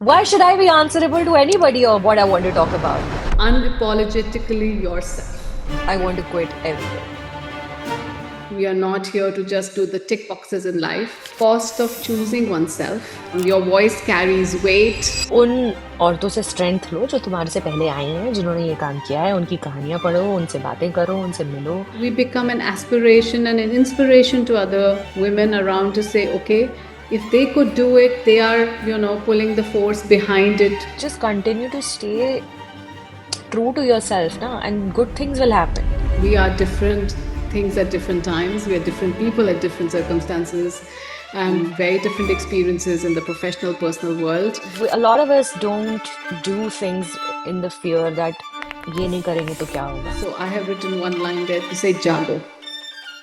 Why should I be answerable to anybody or what I want to talk about? Unapologetically yourself. I want to quit everything. We are not here to just do the tick boxes in life. Cost of choosing oneself. Your voice carries weight. उन औरतों से strength लो जो तुम्हारे से पहले आई हैं, जिन्होंने ये काम किया है, उनकी कहानियां पढ़ो, उनसे बातें करो, उनसे मिलो. We become an aspiration and an inspiration to other women around to say, okay, if they could do it, they are, pulling the force behind it. Just continue to stay true to yourself, na, and good things will happen. We are different things at different times. We are different people at different circumstances and very different experiences in the professional, personal world. A lot of us don't do things in the fear that ये नहीं करेंगे तो क्या होगा. So I have written one line there to say jago.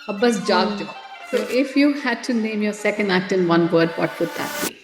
अब बस जाग जाओ. So if you had to name your second act in one word, what would that be?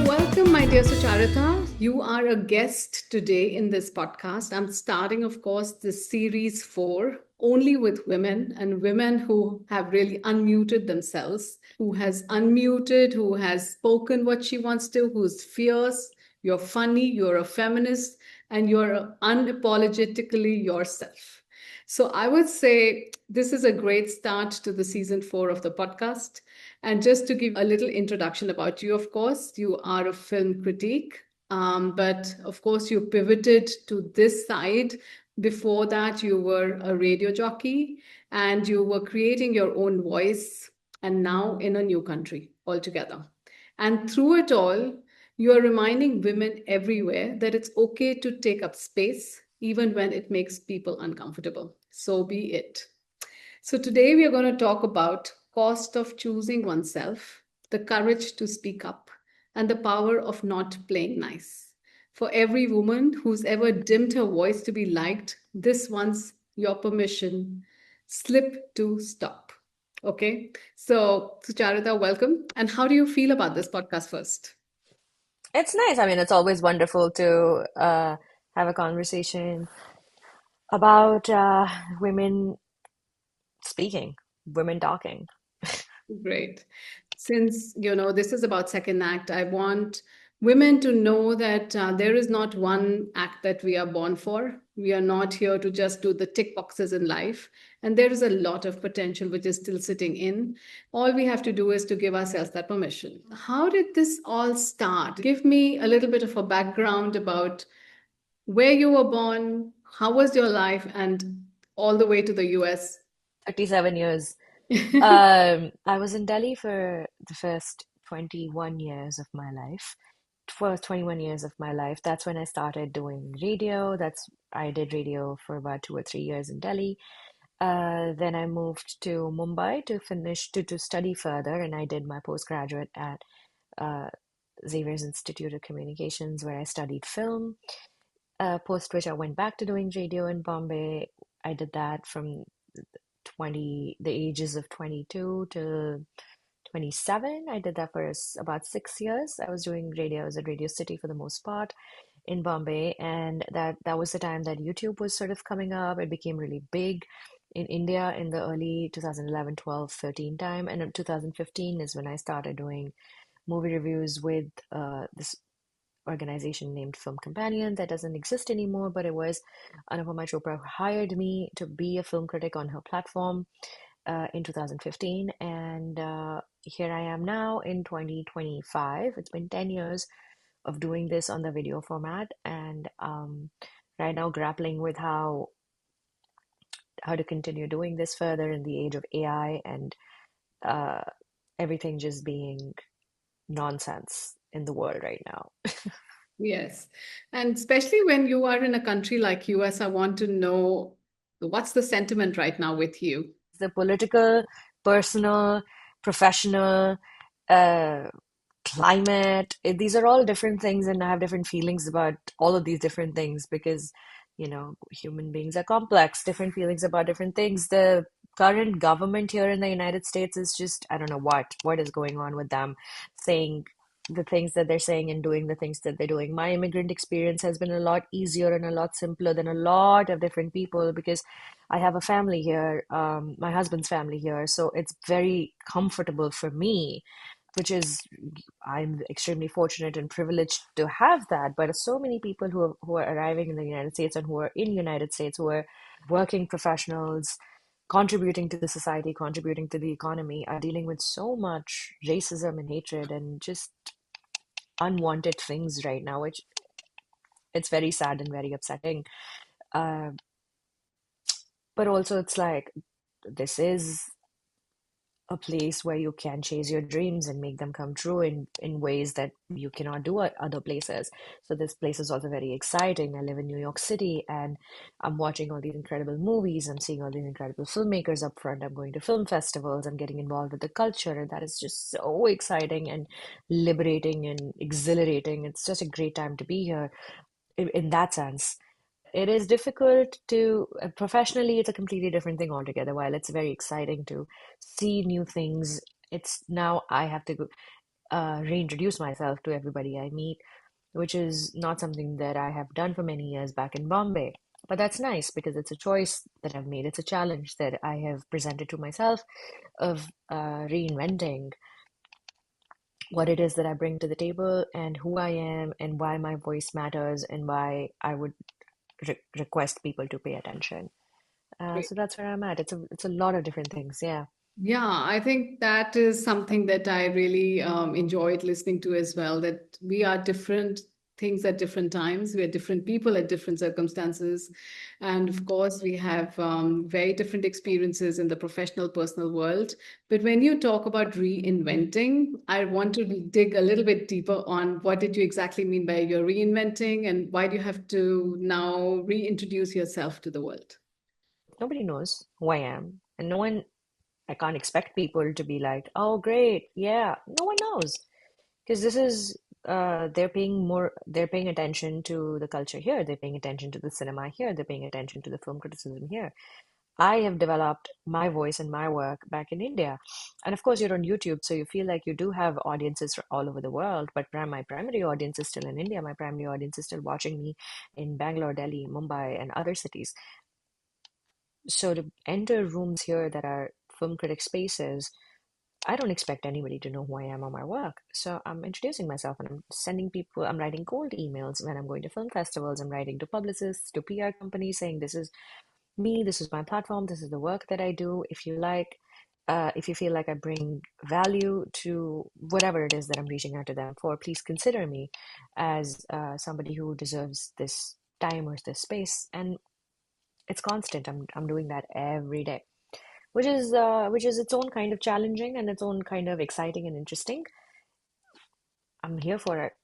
Welcome, my dear Sucharita. You are a guest today in this podcast. I'm starting, of course, this series 4 only with women and women who have really unmuted themselves, who has unmuted, who has spoken what she wants to, who's fierce. You're funny, you're a feminist, and you're unapologetically yourself. So I would say this is a great start to the season 4 of the podcast. And just to give a little introduction about you, of course, you are a film critic, but of course, you pivoted to this side. Before that, you were a radio jockey and you were creating your own voice, and now in a new country altogether. And through it all, you are reminding women everywhere that it's okay to take up space, even when it makes people uncomfortable. So be it. So today we are going to talk about cost of choosing oneself, the courage to speak up, and the power of not playing nice. For every woman who's ever dimmed her voice to be liked, this one's your permission slip to stop. Okay. So, Sucharita, welcome. And how do you feel about this podcast first? It's nice. I mean, it's always wonderful to have a conversation about women speaking, women talking. Great. Since, this is about second act, I want women to know that there is not one act that we are born for. We are not here to just do the tick boxes in life. And there is a lot of potential which is still sitting in. All we have to do is to give ourselves that permission. How did this all start? Give me a little bit of a background about where you were born, how was your life, and all the way to the US. 37 years. I was in Delhi for the first 21 years of my life. First 21 years of my life. That's when I started doing radio. I did radio for about 2 or 3 years in Delhi. Then I moved to Mumbai to study further, and I did my postgraduate at Xavier's Institute of Communications, where I studied film. Post which I went back to doing radio in Bombay. I did that from the ages of 22 to 27. I did that for about 6 years. I was doing radio. I was at Radio City for the most part in Bombay, and that was the time that YouTube was sort of coming up. It became really big in India in the early 2011, 12, 13 time, and in 2015 is when I started doing movie reviews with this organization named Film Companion that doesn't exist anymore, but it was Anupama Chopra hired me to be a film critic on her platform in 2015, and here I am now in 2025. It's been 10 years of doing this on the video format, and right now grappling with how to continue doing this further in the age of AI and everything just being nonsense in the world right now. Yes. And especially when you are in a country like US, I want to know what's the sentiment right now with you? The political, personal, professional, climate, these are all different things, and I have different feelings about all of these different things because, human beings are complex, different feelings about different things. The current government here in the United States is just, I don't know what is going on with them, saying the things that they're saying and doing the things that they're doing. My immigrant experience has been a lot easier and a lot simpler than a lot of different people because I have a family here, my husband's family here, so it's very comfortable for me, which is I'm extremely fortunate and privileged to have that. But so many people who are arriving in the United States and who are in United States who are working professionals, contributing to the society, contributing to the economy, are dealing with so much racism and hatred and just unwanted things right now, which it's very sad and very upsetting. Uh, but also, it's like this is a place where you can chase your dreams and make them come true in ways that you cannot do at other places. So this place is also very exciting. I live in New York City and I'm watching all these incredible movies. I'm seeing all these incredible filmmakers up front. I'm going to film festivals. I'm getting involved with the culture, and that is just so exciting and liberating and exhilarating. It's just a great time to be here in that sense. It is difficult to professionally, it's a completely different thing altogether. While it's very exciting to see new things, it's now I have to go, reintroduce myself to everybody I meet, which is not something that I have done for many years back in Bombay. But that's nice because it's a choice that I've made. It's a challenge that I have presented to myself of reinventing what it is that I bring to the table and who I am and why my voice matters and why I would request people to pay attention. So that's where I'm at. It's a lot of different things. Yeah. Yeah, I think that is something that I really enjoyed listening to as well. That we are different things at different times. We are different people at different circumstances. And of course, we have very different experiences in the professional, personal world. But when you talk about reinventing, I want to dig a little bit deeper on what did you exactly mean by your reinventing and why do you have to now reintroduce yourself to the world? Nobody knows who I am, and no one. I can't expect people to be like, "Oh, great, yeah." No one knows because this is. They're paying attention to the culture here. They're paying attention to the cinema here. They're paying attention to the film criticism here. I have developed my voice and my work back in India. And of course, you're on YouTube, so you feel like you do have audiences all over the world. But my primary audience is still in India. My primary audience is still watching me in Bangalore, Delhi, Mumbai, and other cities. So to enter rooms here that are film critic spaces, I don't expect anybody to know who I am or my work. So I'm introducing myself and I'm sending people, I'm writing cold emails when I'm going to film festivals. I'm writing to publicists, to PR companies saying, this is me, this is my platform, this is the work that I do. If you feel like I bring value to whatever it is that I'm reaching out to them for, please consider me as somebody who deserves this time or this space. And it's constant. I'm doing that every day, which is its own kind of challenging and its own kind of exciting and interesting. I'm here for it.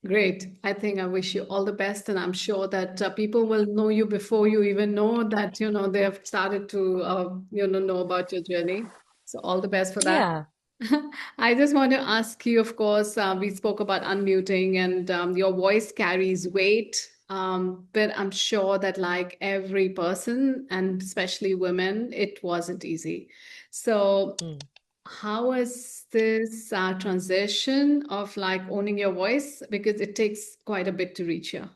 Great. I think I wish you all the best, and I'm sure that people will know you before you even know that, they have started to, know about your journey. So all the best for that. Yeah. I just want to ask you, of course, we spoke about unmuting and your voice carries weight. But I'm sure that like every person and especially women, it wasn't easy. So Mm. how was this transition of like owning your voice? Because it takes quite a bit to reach here.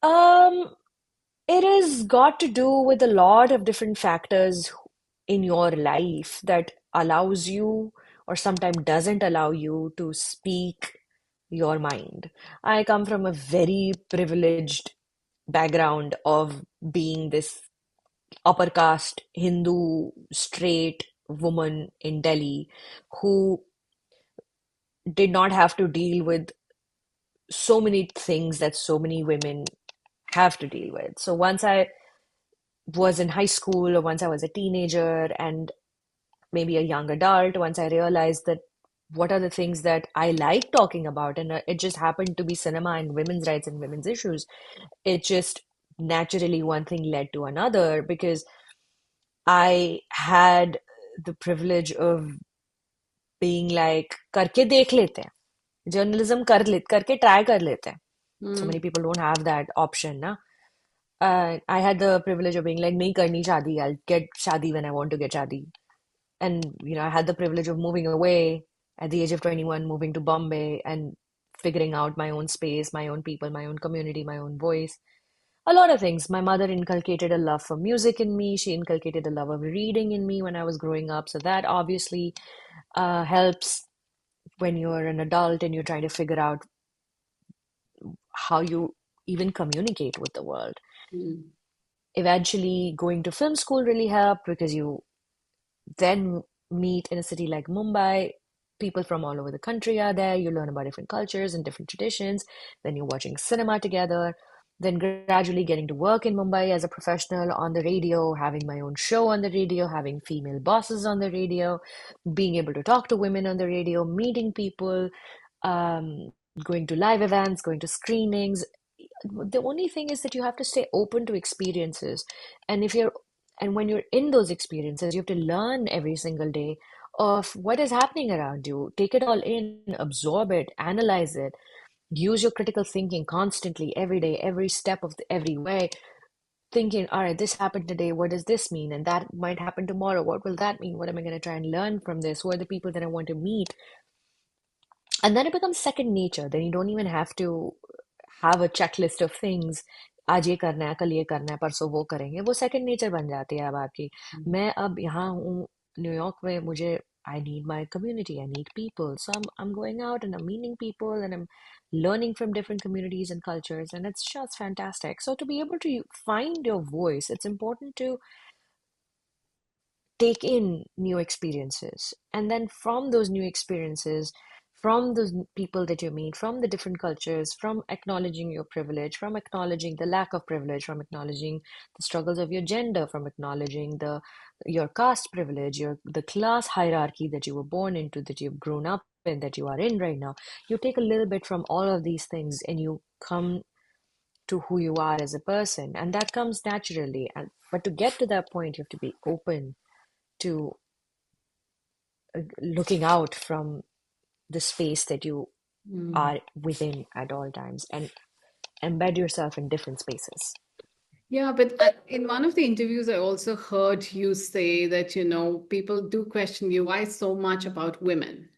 Um, it has got to do with a lot of different factors in your life that allows you or sometimes doesn't allow you to speak your mind. I come from a very privileged background of being this upper caste Hindu straight woman in Delhi who did not have to deal with so many things that so many women have to deal with. So once I was in high school or once I was a teenager and maybe a young adult, once I realized that what are the things that I like talking about, and it just happened to be cinema and women's rights and women's issues, it just naturally one thing led to another because I had the privilege of being like करके देख लेते हैं journalism करके try कर लेते हैं. So Mm. many people don't have that option ना. I had the privilege of being like नहीं करनी शादी, I'll get शादी when I want to get शादी. And, I had the privilege of moving away at the age of 21, moving to Bombay and figuring out my own space, my own people, my own community, my own voice. A lot of things. My mother inculcated a love for music in me. She inculcated a love of reading in me when I was growing up. So that obviously helps when you're an adult and you're trying to figure out how you even communicate with the world. Mm. Eventually, going to film school really helped because you then meet in a city like Mumbai. People from all over the country are there. You learn about different cultures and different traditions. Then you're watching cinema together. Then gradually getting to work in Mumbai as a professional on the radio, having my own show on the radio, having female bosses on the radio, being able to talk to women on the radio, meeting people, um, going to live events, going to screenings. The only thing is that you have to stay open to experiences. And if you're and when you're in those experiences, you have to learn every single day of what is happening around you. Take it all in, absorb it, analyze it, use your critical thinking constantly, every day, every step of every way, thinking, all right, this happened today. What does this mean? And that might happen tomorrow. What will that mean? What am I going to try and learn from this? Who are the people that I want to meet? And then it becomes second nature. Then you don't even have to have a checklist of things. आज ये करना है, कल ये करना है, परसों वो करेंगे, वो सेकंड नेचर बन जाती है अब आपकी. मैं अब यहाँ हूँ न्यूयॉर्क में, मुझे I need my community, I need people. So I'm going out and I'm meeting people and I'm learning from different communities and cultures, and it's just fantastic. So to be able to find your voice, it's important to take in new experiences. And then from those new experiences, from those people that you meet, from the different cultures, from acknowledging your privilege, from acknowledging the lack of privilege, from acknowledging the struggles of your gender, from acknowledging your caste privilege, the class hierarchy that you were born into, that you've grown up in, that you are in right now. You take a little bit from all of these things and you come to who you are as a person. And that comes naturally. But to get to that point, you have to be open to looking out from the space that you Mm. are within at all times and embed yourself in different spaces. Yeah, but in one of the interviews, I also heard you say that, people do question you, why so much about women?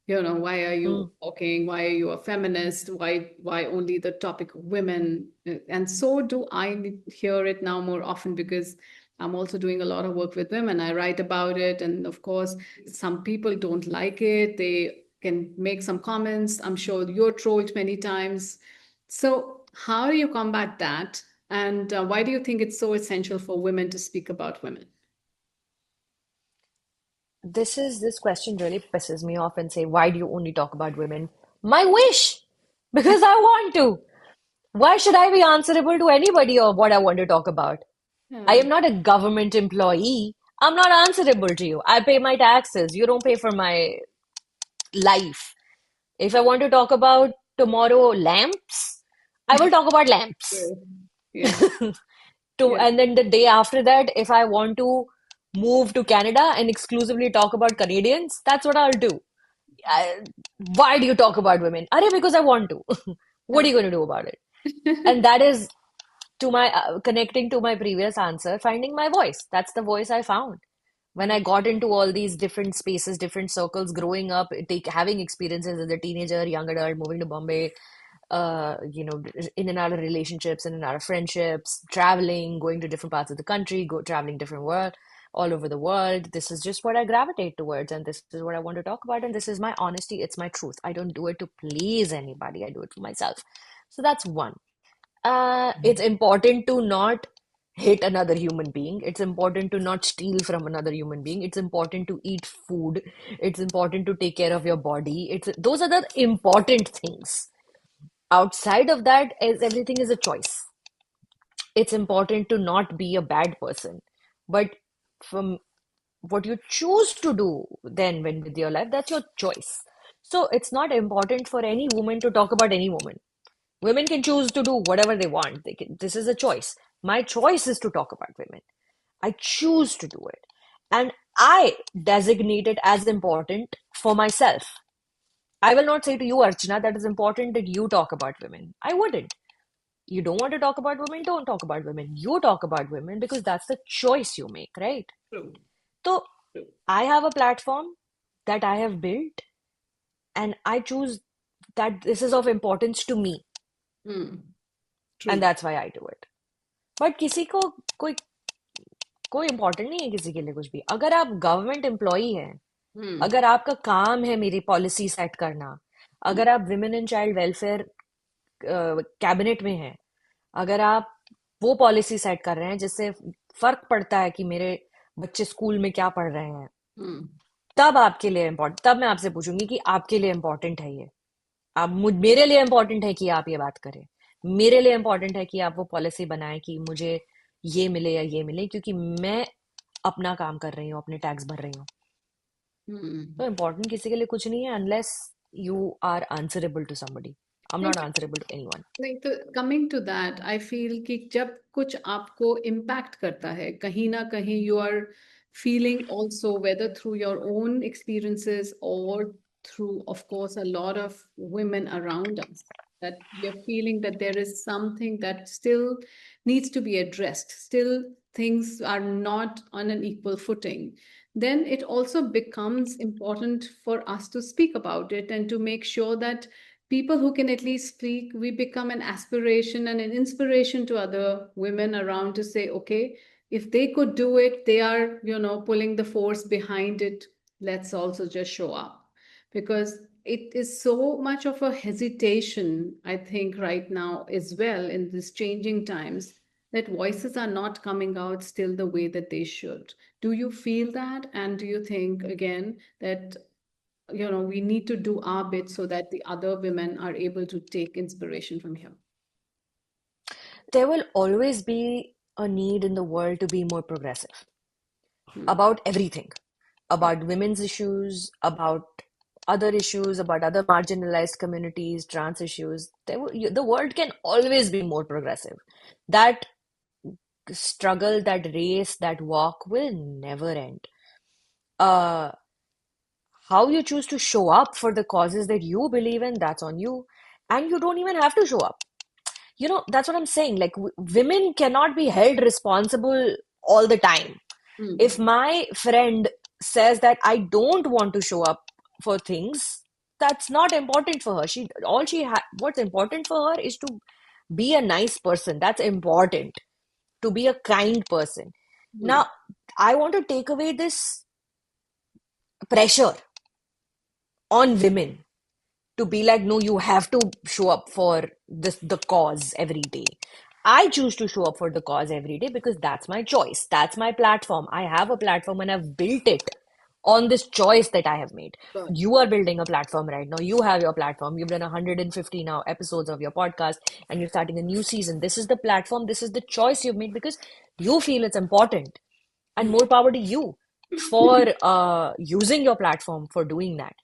Why are you Mm. talking? Why are you a feminist? Why only the topic of women? And so do I hear it now more often because I'm also doing a lot of work with women. I write about it. And of course, some people don't like it. They can make some comments. I'm sure you're trolled many times. So, how do you combat that? And why do you think it's so essential for women to speak about women? This question really pisses me off and say, why do you only talk about women? My wish! Because I want to. Why should I be answerable to anybody of what I want to talk about? I Yeah, am not a government employee. I'm not answerable to you. I pay my taxes. You don't pay for my life. If I want to talk about tomorrow lamps, I will talk about lamps. true. Yeah, yeah. And then the day after that, if I want to move to Canada and exclusively talk about Canadians, that's what I'll do. I, why do you talk about women? Arey, because I want to. What are you going to do about it? And that is to my connecting to my previous answer, finding my voice. That's the voice I found when I got into all these different spaces, different circles, growing up, having experiences as a teenager, young adult, moving to Bombay, in and out of relationships, in and out of friendships, traveling, going to different parts of the country, traveling different world, all over the world. This is just what I gravitate towards, and this is what I want to talk about, and this is my honesty. It's my truth. I don't do it to please anybody. I do it for myself. So that's one. It's important to not hit another human being. It's important to not steal from another human being. It's important to eat food. It's important to take care of your body. Those are the important things. Outside of that, everything is a choice. It's important to not be a bad person. But from what you choose to do then when with your life, that's your choice. So it's not important for any woman to talk about any woman. Women can choose to do whatever they want. This is a choice. My choice is to talk about women. I choose to do it. And I designate it as important for myself. I will not say to you, Archana, that it's important that you talk about women. I wouldn't. You don't want to talk about women, don't talk about women. You talk about women because that's the choice you make, right? True. So True. I have a platform that I have built, and I choose that this is of importance to me, Hmm. and True. that's why I do it. But किसी को कोई कोई important नहीं है किसी के लिए कुछ भी. अगर आप गवर्नमेंट एम्प्लॉई हैं, Hmm. अगर आपका काम है मेरी पॉलिसी सेट करना, Hmm. अगर आप women and child welfare cabinet में हैं, अगर आप वो पॉलिसी सेट कर रहे हैं जिससे फर्क पड़ता है कि मेरे बच्चे स्कूल में क्या पढ़ रहे हैं, Hmm. तब आपके लिए इम्पोर्टेंट, तब मैं आपसे पूछूंगी कि आपके लिए इम्पोर्टेंट है ये. आप मेरे लिए इम्पोर्टेंट है कि आप ये बात करें. मेरे लिए इम्पोर्टेंट है कि आप वो पॉलिसी बनाएं कि मुझे ये मिले या ये मिले, क्योंकि मैं अपना काम कर रही हूँ, अपने टैक्स भर रही हूँ. तो Hmm. इम्पोर्टेंट किसी के लिए कुछ नहीं है unless you are answerable to somebody. I'm नहीं not answerable to anyone. नहीं, तो coming to that I feel कि जब कुछ आपको इम्पैक्ट करता है कहीं ना कहीं, you are feeling also, whether through your own experiences और through, of course, a lot of women around us, that we are feeling that there is something that still needs to be addressed, still things are not on an equal footing, then it also becomes important for us to speak about it and to make sure that people who can at least speak, we become an aspiration and an inspiration to other women around to say, okay, if they could do it, they are, pulling the force behind it. Let's also just show up. Because it is so much of a hesitation, I think, right now as well in these changing times, that voices are not coming out still the way that they should. Do you feel that? And do you think, again, that we need to do our bit so that the other women are able to take inspiration from here? There will always be a need in the world to be more progressive Hmm. about everything, about women's issues, about other issues, about other marginalized communities, trans issues. The world can always be more progressive. That struggle, that race, that walk will never end. Uh, how you choose to show up for the causes that you believe in, that's on you. And you don't even have to show up. That's what I'm saying. Like, women cannot be held responsible all the time. If Hmm. my friend says that I don't want to show up for things, that's not important for her. What's important for her is to be a nice person. That's important. To be a kind person. Hmm. Now, I want to take away this pressure on women to be like, no, you have to show up for the cause every day. I choose to show up for the cause every day because that's my choice. That's my platform. I have a platform and I've built it on this choice that I have made. Good. You are building a platform right now. You have your platform. You've done 150 now episodes of your podcast and you're starting a new season. This is the platform. This is the choice you've made because you feel it's important. And more power to you for using your platform for doing that.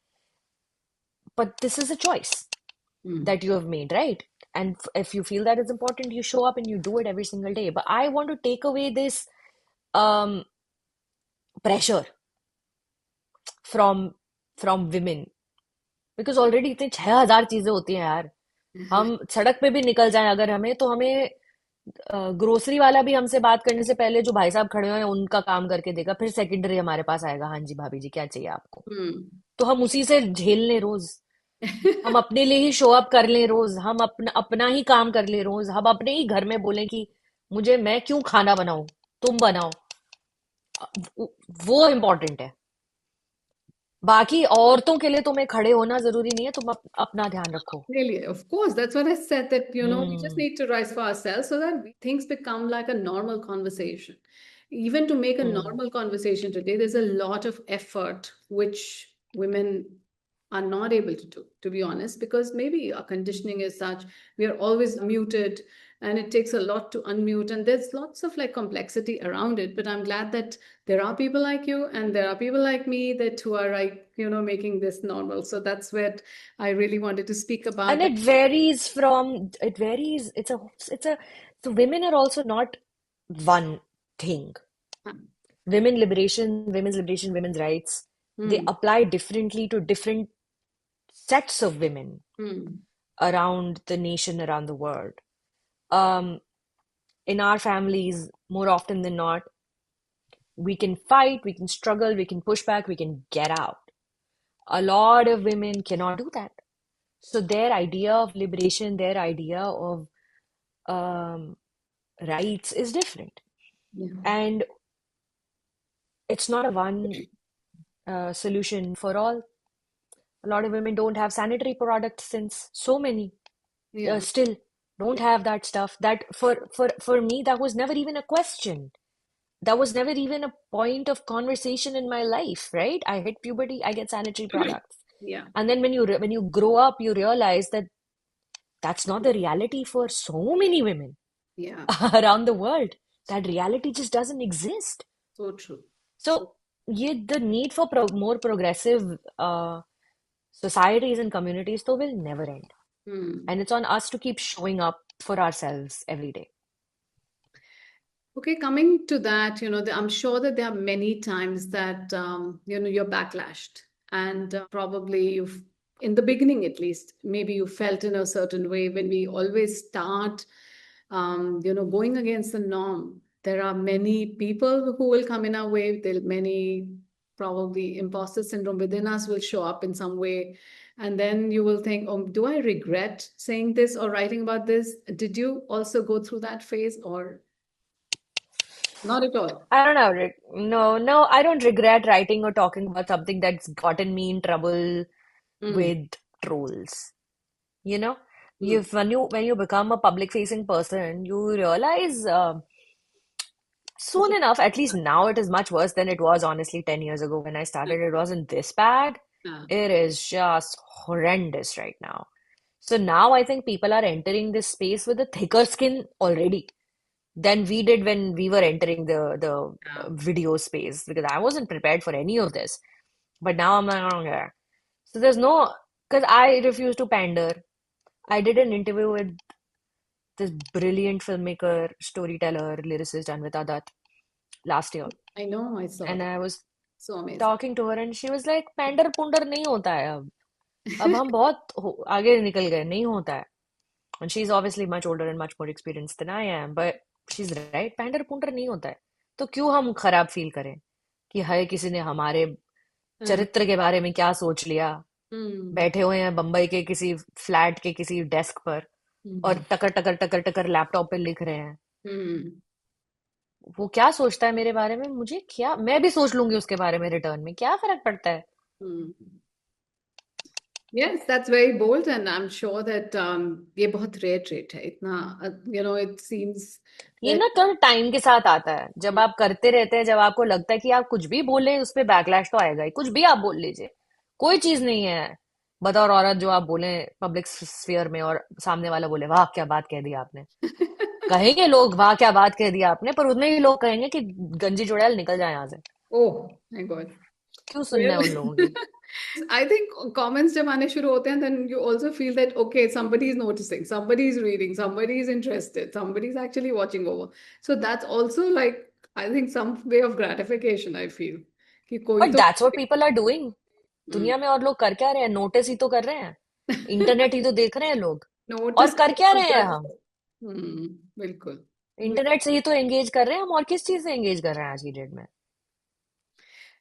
But this is a choice Hmm. that you have made, right? And if you feel that it's important, you show up and you do it every single day. But I want to take away this um, pressure from from women because already इतने 6,000 चीजें होती हैं यार. हम सड़क पे भी निकल जाएं अगर हमें तो हमें ग्रोसरी वाला भी हमसे बात करने से पहले जो भाई साहब खड़े हुए हैं उनका काम करके देगा, फिर सेकेंडरी हमारे पास आएगा, हाँ जी भाभी जी क्या चाहिए आपको. Hmm. तो हम उसी से झेल लें रोज. हम अपने लिए ही शो अप कर लें रोज. हम अपना अपना ही काम कर लें रोज. हम अपने ही घर में बोलें कि मैं क्यों खाना बनाऊं, तुम बनाओ. वो इम्पोर्टेंट है. बाकी औरतों के लिए तुम्हें खड़े होना जरूरी नहीं है. तुम अपना ध्यान रखो. Really, of course, that's what I said, that, we just hmm. need to rise for ourselves so that things become like a normal conversation. Even to make a hmm. normal conversation today, there's a lot of effort which women are not able to be honest, because maybe our conditioning is such, we are always muted and it takes a lot to unmute, and there's lots of like complexity around it. But I'm glad that there are people like you and there are people like me that who are like, making this normal. So that's what I really wanted to speak about. And That. it varies. It's a so women are also not one thing. Women's liberation, women's rights, they Hmm. apply differently to different sets of women Hmm. around the nation, around the world. Um, in our families, more often than not, We can fight, we can struggle, we can push back, we can get out. A lot of women cannot do that. So their idea of liberation, their idea of um, rights is different. Yeah. And it's not a one solution for all. A lot of women don't have sanitary products since so many Yeah. still don't have that stuff. That for me, that was never even a question. That was never even a point of conversation in my life, right? I hit puberty, I get sanitary products. Yeah. And then when you grow up, you realize that that's not the reality for so many women Yeah. around the world. That reality just doesn't exist. So true. So, the need for more progressive societies and communities though will never end. Hmm. And it's on us to keep showing up for ourselves every day. Okay, coming to that, I'm sure that there are many times that you're backlashed, and probably in the beginning at least, maybe you felt in a certain way when we always start, going against the norm. There are many people who will come in our way. There many probably imposter syndrome within us will show up in some way, and then you will think, "Oh, do I regret saying this or writing about this?" Did you also go through that phase, or not at all? I don't know. No, I don't regret writing or talking about something that's gotten me in trouble Mm, with trolls. You know, mm, when you become a public facing person, you realize soon enough, at least now it is much worse than it was honestly 10 years ago when I started. It wasn't this bad. yeah, It is just horrendous right now. So now I think people are entering this space with a thicker skin already than we did when we were entering the yeah. video space because I wasn't prepared for any of this. But now I'm like, oh, yeah. So there's no, because I refuse to pander. I did an interview with this brilliant filmmaker, storyteller, lyricist Anvita Dutt last year. I know, I saw And that. I was So amazing. talking to her and she was like, पैंडर पुंडर नहीं होता है अब हम बहुत आगे निकल गए नहीं होता है and she's obviously much older and much more experienced than I am but she's right पैंडर पुंडर नहीं होता है तो क्यों हम खराब फील करें कि हाय किसी ने हमारे हाँ, चरित्र के बारे में क्या सोच लिया हम्म, बैठे हुए हैं बम्बई के किसी फ्लैट के किसी डेस्क पर और हम्म, टकर टकर टकर टकर लैपटॉप पे लिख रहे हैं हम्म, वो क्या सोचता है मेरे बारे में मुझे क्या मैं भी सोच लूंगी उसके बारे में रिटर्न में क्या फर्क पड़ता है हम्म. Yes, that's very bold, and I'm sure that ये बहुत rare trait है. इतना, it seems ये that. ना थोड़ा टाइम के साथ आता है जब आप करते रहते हैं जब आपको लगता है कि आप कुछ भी बोले उस पर बैकलैश तो आएगा ही कुछ भी आप बोल लीजिए कोई चीज नहीं है बतौर औरत जो आप बोले पब्लिक स्फीयर में और सामने वाला बोले वाह क्या बात कह दी आपने कहेंगे लोग वाह क्या बात कह दी आपने पर उतने ही लोग कहेंगे कि गंजी चुड़ैल निकल जाए यहाँ से Oh my God. क्यों सुनना है Well, उन लोगों की I think comments जब आने शुरू होते हैं, then you also feel that okay, somebody is noticing, somebody is reading, somebody is interested, somebody is actually watching over. So that's also like, I think, some way of gratification, I feel. कि कोई but तो that's what people are doing hmm, दुनिया में और लोग कर क्या रहे हैं नोटिस ही तो कर रहे हैं इंटरनेट ही तो देख रहे हैं लोग और नोटिस कर क्या रहे हैं हम बिल्कुल. इंटरनेट से ही तो एंगेज कर रहे हैं हम और किस चीज से एंगेज कर रहे हैं आज की डेट में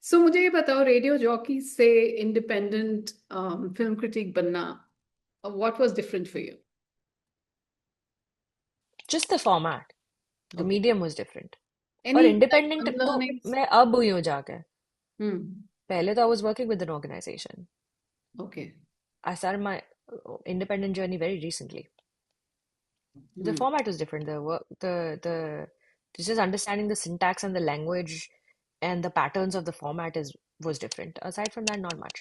सो मुझे ये बताओ, रेडियो जॉकी से इंडिपेंडेंट फिल्म क्रिटिक बनना, what was different for you? Just the format the okay. Medium was different और एनी लाइक इंडिपेंडेंट फन तो लर्निंग्स? मैं अब हुई हूँ जाके हम्म. पहले तो I was working with an organisation okay. I started my independent journey very recently the hmm. format was different the work the just understanding the syntax and the language and the patterns of the format is was different aside from that not much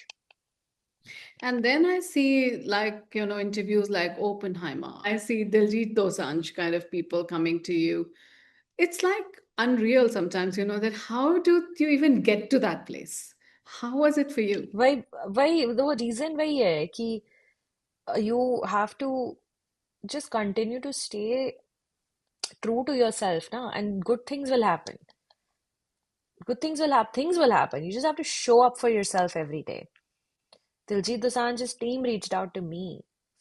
And then I see, like, interviews like Oppenheimer. I see Diljit Dosanjh kind of people coming to you. It's like unreal sometimes, that how do you even get to that place? How was it for you? वही वही वो reason वही है कि you have to just continue to stay true to yourself now and good things will happen things will happen you just have to show up for yourself every day Diljit Dosanjh's team reached out to me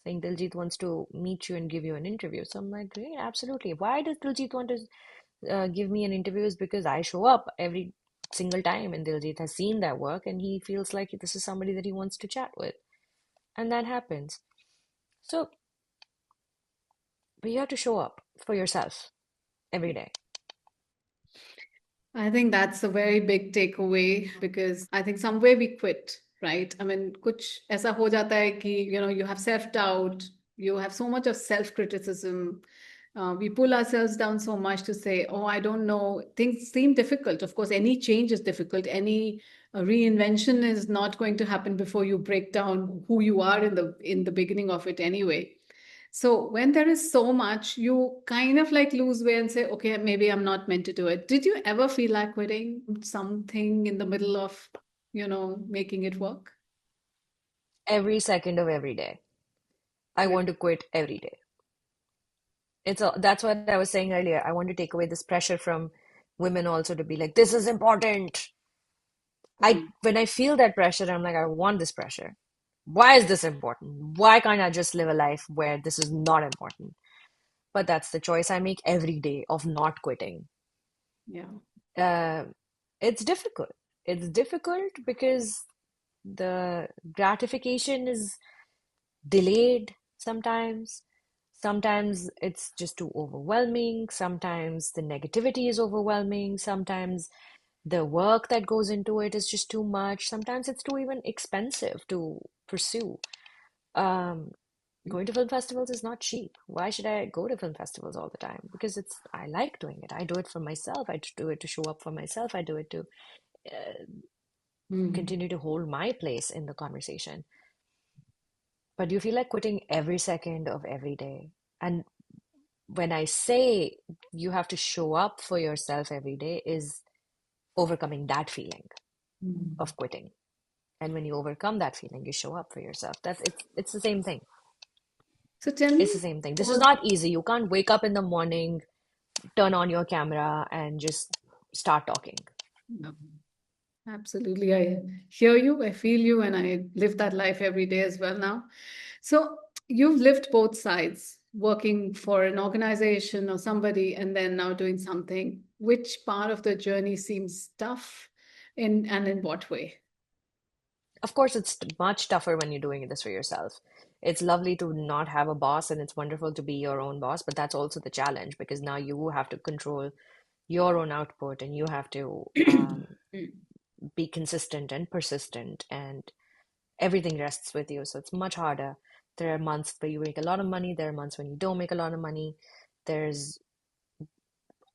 saying Diljit wants to meet you and give you an interview so I'm like great absolutely why does Diljit want to give me an interview is because I show up every single time, and Diljit has seen that work, and he feels like this is somebody that he wants to chat with, and that happens. So, but you have to show up for yourself every day. I think that's a very big takeaway because I think somewhere we quit, right? I mean, कुछ ऐसा हो जाता है कि you have self-doubt, you have so much of self-criticism. We pull ourselves down so much to say, oh, I don't know. Things seem difficult. Of course, any change is difficult. Any reinvention is not going to happen before you break down who you are in the beginning of it anyway. So when there is so much, you kind of like lose way and say, okay, maybe I'm not meant to do it. Did you ever feel like quitting something in the middle of, making it work? Every second of every day. I Right. want to quit every day. That's what I was saying earlier. I want to take away this pressure from women also to be like, this is important. Mm. When I feel that pressure, I'm like, I want this pressure. Why is this important? Why can't I just live a life where this is not important? But that's the choice I make every day of not quitting. Yeah. Uh, it's difficult. It's difficult because the gratification is delayed sometimes. Sometimes it's just too overwhelming. Sometimes the negativity is overwhelming. Sometimes the work that goes into it is just too much. Sometimes it's too even expensive to pursue. Um, Going to film festivals is not cheap. Why should I go to film festivals all the time? Because I like doing it. I do it for myself. I do it to show up for myself. I do it to uh, Mm. continue to hold my place in the conversation. But you feel like quitting every second of every day. And when I say you have to show up for yourself every day, is overcoming that feeling Mm. of quitting. And when you overcome that feeling, you show up for yourself. It's the same thing. So tell It's me the same thing. This is what. not easy. You can't wake up in the morning, turn on your camera, and just start talking. No, absolutely. I hear you, I feel you, and I live that life every day as well now. So you've lived both sides, working for an organization or somebody, and then now doing something. Which part of the journey seems tough in what way? Of course, it's much tougher when you're doing this for yourself. It's lovely to not have a boss, and it's wonderful to be your own boss, but that's also the challenge because now you have to control your own output and you have to Mm. be consistent and persistent, and everything rests with you. So it's much harder. There are months where you make a lot of money, there are months when you don't make a lot of money. There's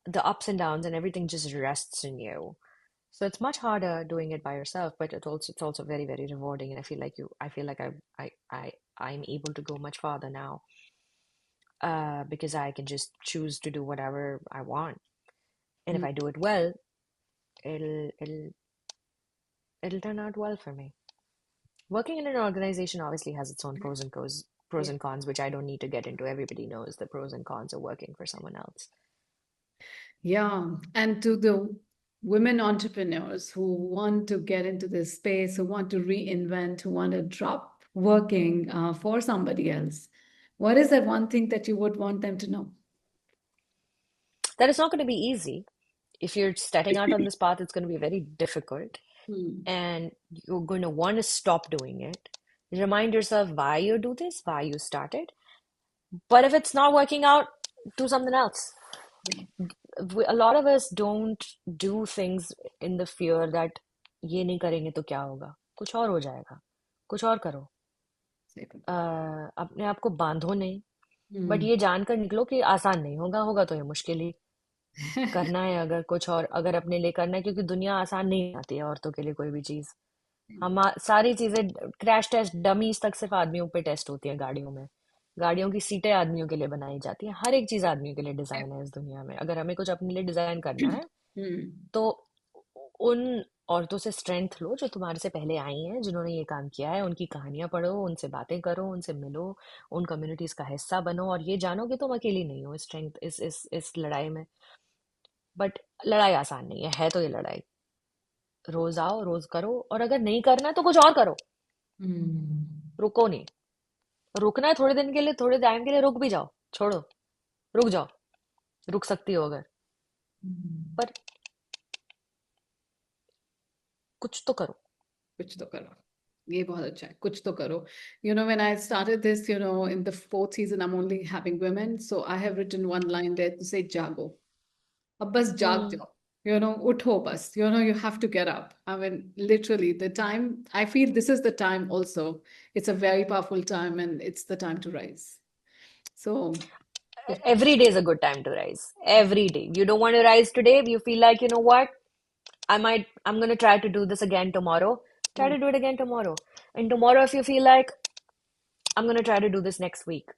the ups and downs, and everything just rests in you. So it's much harder doing it by yourself, but it's also very, very rewarding. And I feel like I'm able to go much farther now, because I can just choose to do whatever I want. And if Mm. I do it well, it'll it'll it'll turn out well for me. Working in an organization obviously has its own pros Yeah. and cons, which I don't need to get into. Everybody knows the pros and cons of working for someone else. Yeah. And to the women entrepreneurs who want to get into this space, who want to reinvent, who want to drop working for somebody else, what is that one thing that you would want them to know? That is not going to be easy. If you're setting out on this path, it's going to be very difficult, Hmm. and you're going to want to stop doing it. Remind yourself why you do this, why you started. But if it's not working out, do something else. A lot of us don't do things in the fear that ये नहीं करेंगे तो क्या होगा, कुछ और हो जाएगा, कुछ और करो. अपने आप को बांधो नहीं, बट Hmm. ये जानकर निकलो कि आसान नहीं होगा, होगा तो ये मुश्किल ही. करना है अगर कुछ और, अगर अपने लिए करना है, क्योंकि दुनिया आसान नहीं आती है औरतों के लिए कोई भी चीज. हम सारी चीजें, क्रैश टेस्ट डमीज तक सिर्फ आदमियों पे टेस्ट होती है गाड़ियों में. गाड़ियों की सीटें आदमियों के लिए बनाई जाती है. हर एक चीज आदमियों के लिए डिजाइन है इस दुनिया में. अगर हमें कुछ अपने लिए डिजाइन करना है, Hmm. तो उन औरतों से स्ट्रेंथ लो जो तुम्हारे से पहले आई हैं, जिन्होंने ये काम किया है. उनकी कहानियां पढ़ो, उनसे बातें करो, उनसे मिलो, उन कम्युनिटीज का हिस्सा बनो, और ये जानो कि तुम अकेली नहीं हो इस स्ट्रेंथ इस लड़ाई में. बट लड़ाई आसान नहीं है तो ये लड़ाई. रोज आओ, रोज करो, और अगर नहीं करना है तो कुछ और करो. Hmm. रुको नहीं. रुकना है थोड़े दिन के लिए, थोड़े टाइम के लिए रुक भी जाओ, छोड़ो, रुक जाओ, रुक सकती हो अगर. Hmm. पर कुछ तो करो. कुछ तो करो. ये बहुत अच्छा है. कुछ तो करो. When I started this, in the fourth season, I'm only having women. So I have written one line there to say, jago. अब बस जाग Hmm. जाओ. उठो बस. You have to get up. I mean, literally, the time, I feel this is the time also. It's a very powerful time and it's the time to rise. So, Every day is a good time to rise. Every day. You don't want to rise today. You feel like, you know what? I'm gonna try to do this again tomorrow. Try mm, to do it again tomorrow. And tomorrow, if you feel like, I'm gonna try to do this next week,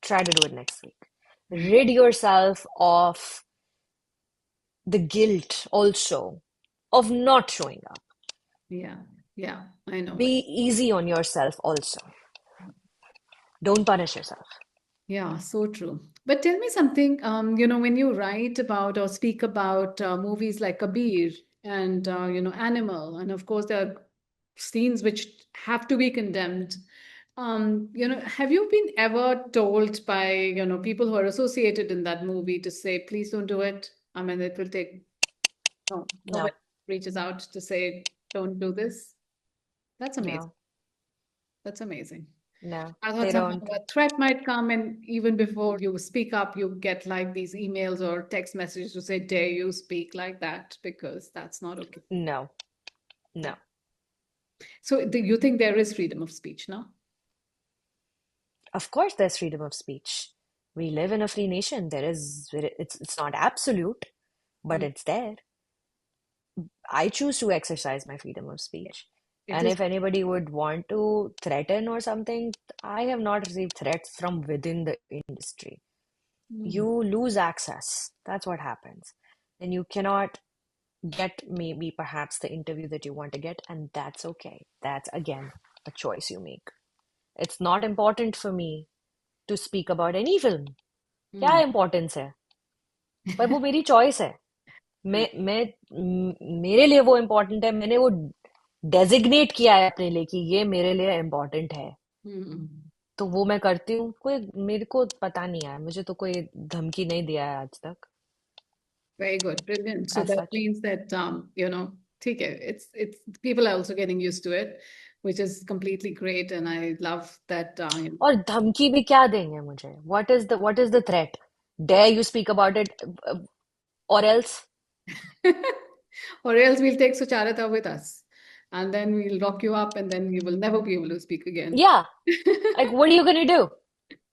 try to do it next week. Rid yourself of the guilt also of not showing up. yeah, yeah, I know. Be easy on yourself also. Don't punish yourself. Yeah, so true. But tell me something, when you write about or speak about movies like Kabir and, Animal, and of course there are scenes which have to be condemned. Have you been ever told by, people who are associated in that movie to say, please don't do it? I mean, it will take, no, No, nobody reaches out to say, don't do this. That's amazing. no, That's amazing. no, I thought they somehow don't. a threat might come, and even before you speak up, you get like these emails or text messages to say, dare you speak like that? Because that's not okay. No, Yeah. no. So, do you think there is freedom of speech now? Of course, there's freedom of speech. We live in a free nation. It's not absolute, but Mm. it's there. I choose to exercise my freedom of Yeah. speech. It And is. if anybody would want to threaten or something, I have not received threats from within the industry. Mm. You lose access. That's what happens. And you cannot get maybe perhaps the interview that you want to get, and that's okay. That's again a choice you make. It's not important for me to speak about any film. क्या Mm. Importance है पर वो मेरी choice है मेरे लिए वो important है मैंने वो डेजिग्नेट किया है अपने लिए कि ये मेरे लिए इम्पोर्टेंट है Mm. तो वो मैं करती हूँ कोई मेरे को पता नहीं है मुझे तो कोई धमकी नहीं दिया है आज तक Very good. Brilliant. So as that such means that, ठीक है, it's people are also getting used to it, which is completely great. And I love that, और धमकी भी क्या देंगे मुझे what is the threat dare you speak about it or else or else we'll take Sucharita with us and then we'll lock you up and then you will never be able to speak again. yeah like what are you gonna do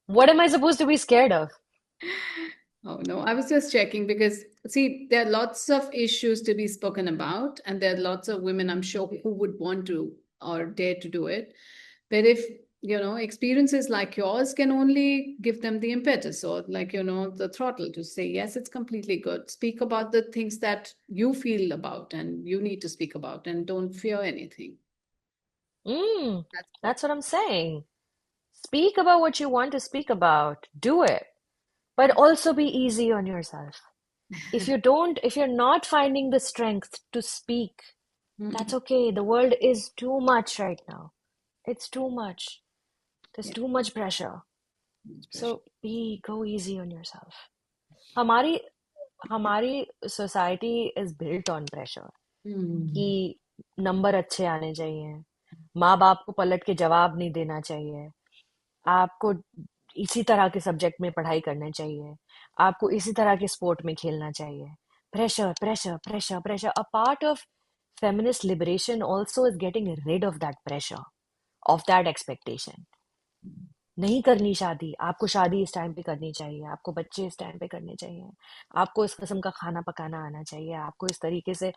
what am I supposed to be scared of Oh, no, I was just checking because, see, there are lots of issues to be spoken about, and there are lots of women, I'm sure, who would want to or dare to do it. But if, experiences like yours can only give them the impetus or, like, the throttle to say, yes, it's completely good. Speak about the things that you feel about and you need to speak about, and don't fear anything. mm, That's what. that's what I'm saying. Speak about what you want to speak about. Do it. But also be easy on yourself. If you're not finding the strength to speak, that's Mm-mm. okay. The world is too much right now. It's too much. There's Yeah, too much pressure. much pressure. So go easy on yourself. हमारी हमारी society is built on pressure. Mm. कि number अच्छे आने चाहिए माँ बाप को पलट के जवाब नहीं देना चाहिए आपको इसी तरह के सब्जेक्ट में पढ़ाई करना चाहिए आपको इसी तरह के स्पोर्ट में खेलना चाहिए pressure pressure pressure pressure a part of feminist liberation also is getting rid of that pressure of that expectation नहीं करनी शादी आपको शादी इस टाइम पे करनी चाहिए आपको बच्चे इस टाइम पे करने चाहिए आपको इस किस्म का खाना पकाना आना चाहिए आपको इस तरीके से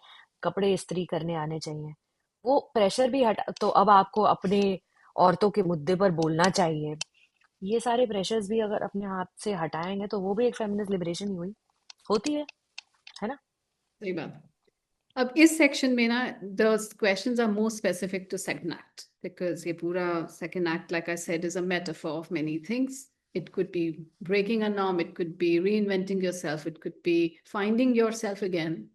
कपड़े इस्त्री करने आने चाहिए वो प्रेशर भी हटा तो अब आपको अपने औरतों के मुद्दे पर बोलना चाहिए ये सारे प्रेशर्स भी अगर अपने आप से हटाएंगे तो वो भी एक फेमिनिस्ट लिबरेशन ही हुई होती है ना सही बात. अब इस सेक्शन में ना the questions are more specific to second act because ये पूरा second act, like I said, is a metaphor of many things. It could be breaking a norm, it could be reinventing yourself, it could be finding yourself again,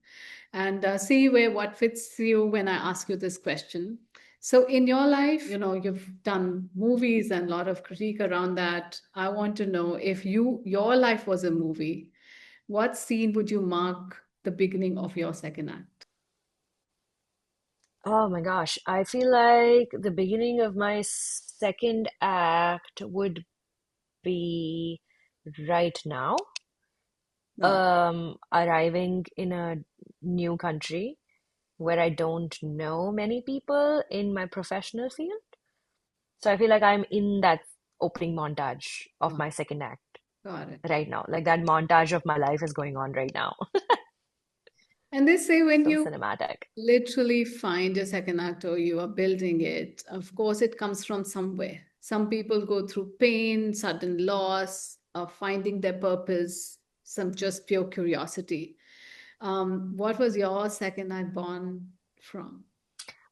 and see where what fits you when I ask you this question. So in your life, you've done movies and a lot of critique around that. I want to know if your life was a movie, what scene would you mark the beginning of your second act? Oh my gosh. I feel like the beginning of my second act would be right now. No, Arriving in a new country where I don't know many people in my professional field. So I feel like I'm in that opening montage of no, my second act got it. right now. Like that montage of my life is going on right now. And they say when So you cinematic. literally find your second act or you are building it, of course, it comes from somewhere. Some people go through pain, sudden loss, finding their purpose, some just pure curiosity. What was your second act born from?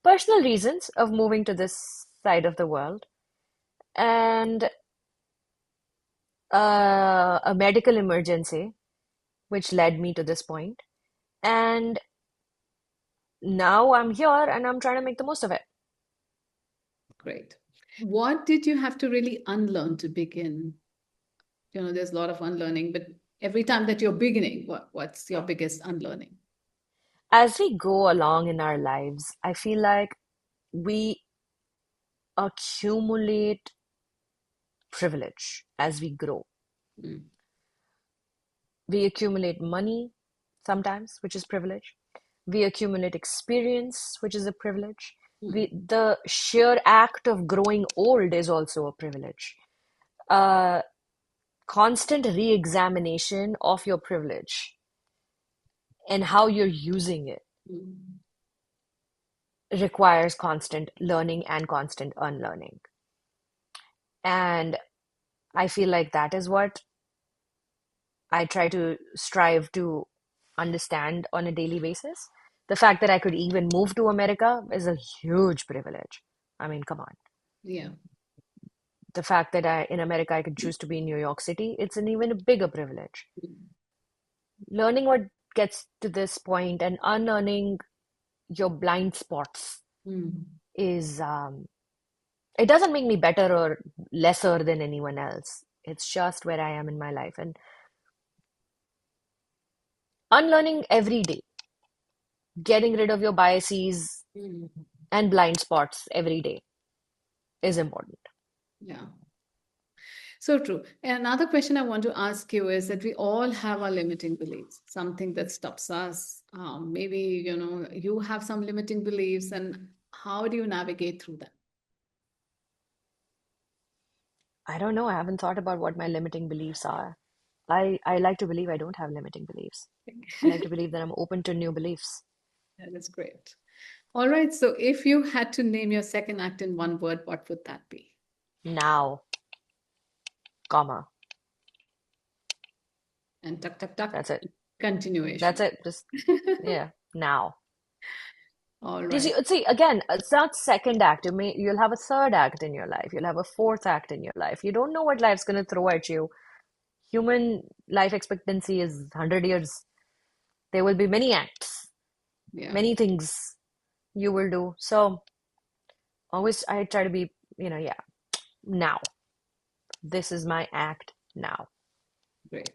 Personal reasons of moving to this side of the world and a medical emergency, which led me to this point. And now I'm here and I'm trying to make the most of it. Great. What did you have to really unlearn to begin? There's a lot of unlearning, but every time that you're beginning, what's your biggest unlearning? As we go along in our lives, I feel like we accumulate privilege as we grow. Mm, We accumulate money sometimes, which is privilege. We accumulate experience, which is a privilege. mm, The sheer act of growing old is also a privilege. Uh, Constant re-examination of your privilege and how you're using it mm. requires constant learning and constant unlearning. And I feel like that is what I try to strive to understand on a daily basis. The fact that I could even move to America is a huge privilege. I mean, come on. Yeah. The fact that in America I could choose to be in New York City, it's an even a bigger privilege. Learning what gets to this point and unlearning your blind spots Mm. is it doesn't make me better or lesser than anyone else. It's just where I am in my life and unlearning every day, getting rid of your biases Mm. and blind spots every day is important. Yeah. So true. Another question I want to ask you is that we all have our limiting beliefs, something that stops us. Maybe, you have some limiting beliefs, and how do you navigate through them? I don't know. I haven't thought about what my limiting beliefs are. I like to believe I don't have limiting beliefs. I like to believe that I'm open to new beliefs. That is great. All right. So if you had to name your second act in one word, what would that be? Now, comma. And tuck, tuck, tuck, That's it. That's continuation. it. Just, yeah, now. All Did right. you see again? It's not second act. You'll have a third act in your life. You'll have a fourth act in your life. You don't know what life's gonna throw at you. Human life expectancy is 100 years. There will be many acts, Yeah. many things you will do. So always I try to be, yeah, now. This is my act now. Great.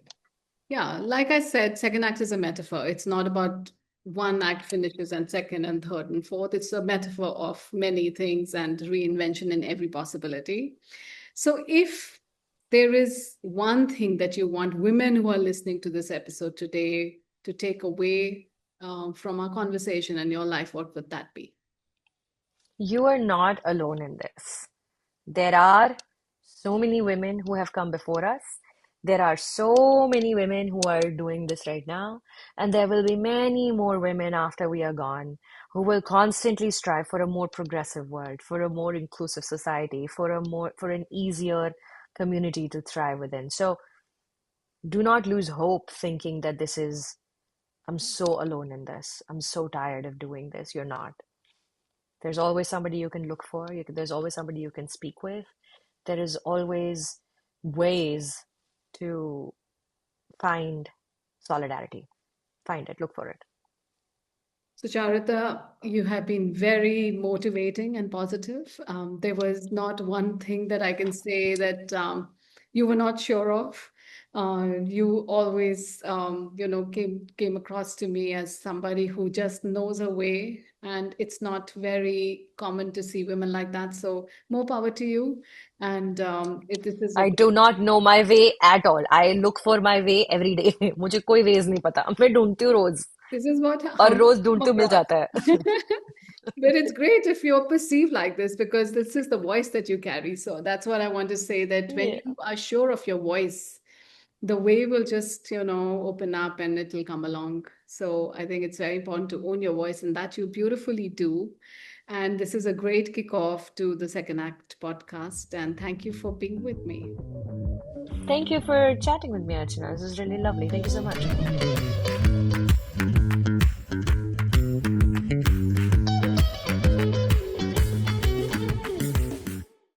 Yeah, like I said, second act is a metaphor. It's not about one act finishes and second and third and fourth. It's a metaphor of many things and reinvention in every possibility. So, if there is one thing that you want women who are listening to this episode today to take away from our conversation and your life, what would that be? You are not alone in this. There are so many women who have come before us. There are so many women who are doing this right now, and there will be many more women after we are gone who will constantly strive for a more progressive world, for a more inclusive society, for an easier community to thrive within. So do not lose hope thinking that I'm so alone in this. I'm so tired of doing this. You're not. There's always somebody you can look for. There's always somebody you can speak with. There is always ways to find solidarity. Find it, look for it. So, Charita, you have been very motivating and positive. There was not one thing that I can say that you were not sure of. You always, came across to me as somebody who just knows her way, and it's not very common to see women like that. So more power to you. And this is a I do not know my way at all. I look for my way every day. मुझे कोई ways नहीं पता. मैं ढूंढती हूँ रोज this is what और how you rose come ढूंढती हूँ मिल across. जाता है. But it's great if you're perceived like this because this is the voice that you carry. So that's what I want to say, that when Yeah. you are sure of your voice, the way will just, open up and it will come along. So I think it's very important to own your voice, and that you beautifully do. And this is a great kickoff to the Second Act podcast. And thank you for being with me. Thank you for chatting with me, Archana. This was really lovely. Thank you so much.